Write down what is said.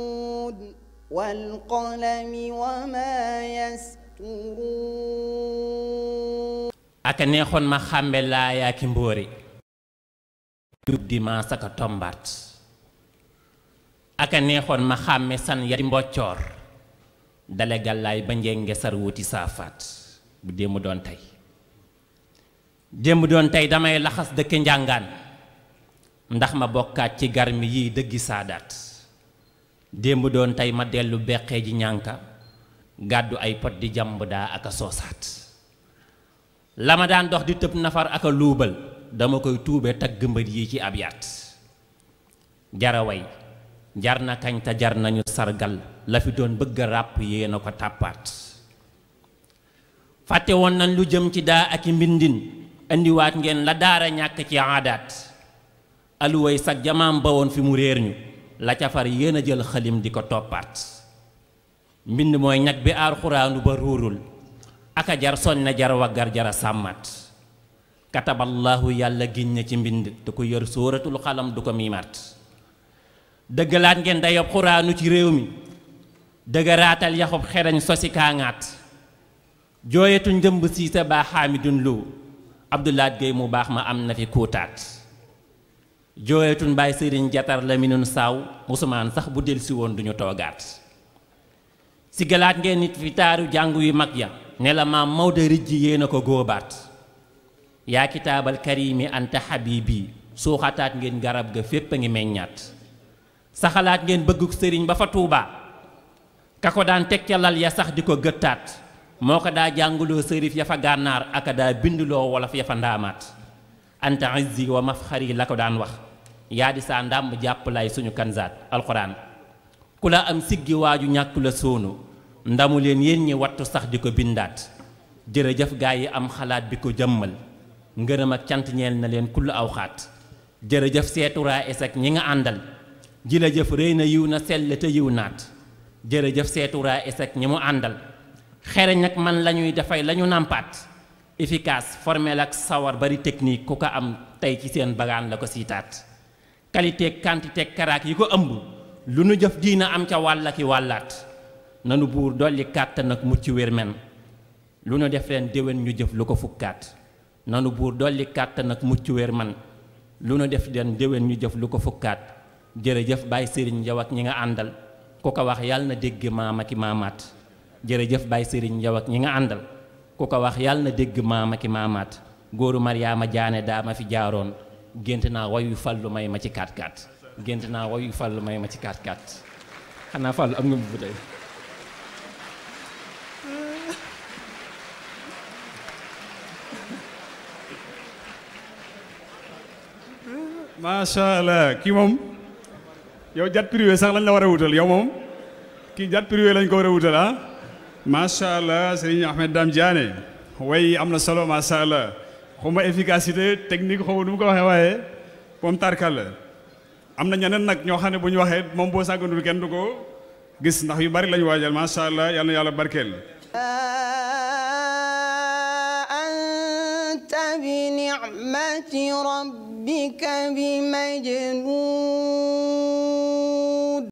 نون والقلم وما يسطرون aka neexoon ma xàmbe laayaa ki mbóori jub di maa saka tombaat aka neexoon ma xàmme san yati mboccoor dale gàllaay ba njenge sar wuti saafaat bu démb doon tey démb doon tey damay laxas dëkk njàngaan ndax ma bokkaat ci garmi yiy dëggi saadaat démb doon tey ma dellu beqee ji ñànka gàddu ay pot di jàmb daa aka soosaat la ma daan dox di tëb nafar aka luubal dama koy tuube tagg mbër yi ci ab yaat jaraway jar na kañ te jar nañu sargal la fi doon bëgg a ràpp yéena ko tàppaat fàtte woon nañ lu jëm ci daa ak i mbindin indiwaat ngeen la daara ñàkk ci aadaat aluway sag jamaam ba woon fi mu réer ñu la ca far yéen a jël xalim di ko toppaat mbind mooy ñag bi aar xuraanu ba ruurul aka jar soñ na jar waggar jara sàmmat kataballaahu yàlla giñ na ci mbind te ku yor sóoratul xalam du ko miimaat dëggalaat ngeen dayob xuraanu ci réew mi dëgëraatal yaxub xereñ sosi kaangaat jooyetu njëmb siise baa xaamidun lu abdulaat géey mu baax ma am na fi kuutaat jooyetun baay sëriñ jatar la minun saaw musumaan sax bu delsi woon duñu toogaat si galaat ngeen nit fi taaru jàngu yu mag ya ne la maam Maodo rijji yéena ko góobaat yaa kitaabal karimi anta habibi suuxataat ngeen garab ga fépp a ngi meññaat saxalaat ngeen bëgguk sëriñ ba fa tuubaa ka ko daan teg ca lal ya sax di ko gëttaat moo ko daa jànguloo sërif ya fa gànnaar aka daa binduloo wolof ya fa ndaamaat anta izzi wa mafxari la ko daan wax yaa di saa ndàmb jàppalaay suñu kanzaat alxuraan ku la am siggi waaju ñàkk la sóonu ndamu leen yéen ñi wattu sax di ko bindaat jërëjëf gaa yi am xalaat bi ko jëmmal ngërëm ak cant ñeel na leen kull aw xaat jërëjëf seeturaa esek ñi nga àndal jërëjëf rëy na yiw na sell te yiw naat jërëjëf seeturaa esek ñi mu àndal xereñ ak man la ñuy defay la ñu nàmpaat efficace formel ak sawar bari technique ku ko am tey ci seen bagaan la ko siitaat qualité quantité karaak yi ko ëmb lu nu jëf diina am ca wàlla ki wàllaat nanu buur dolli kàttan ak mucc wér men lu nu def leen déwén ñu jëf lu ko fukkaat nanu buur dolli kàttan ak mucc wér man lu nu def leen déwén ñu jëf lu ko fukkaat jërëjëf Baay Sëriñ yow ak ñi nga àndal ku ko wax yàlla na dégg maam ak i maamaat jërëjëf Baay Sëriñ yow ak ñi nga àndal ku ko wax yàlla na dégg maam ak i maamaat góoru Mariama Jaane daa ma fi jaaroon gént naa wayu fallu may ma ci 4-4 gént naa wayu fallu may ma ci 4-4 xanaa fallu am nga bu tey macha allah kii moom yow jat privé sax lañ la war a wutal yow moom kii jat privé lañ ko war a wutal ah macha allah Serigne Ahmed Dame Diané way am na solo macha allah xawma efficacité technique xawma nu mu ko waxee waaye moom tarkal la am na ñeneen nag ñoo xam ne bu ñu waxee moom boo sàgganul kenn du ko gis ndax yu bari lañu waajal macha allah yal na yàlla barkeel. anta bi ni'mati rabbika bi majnun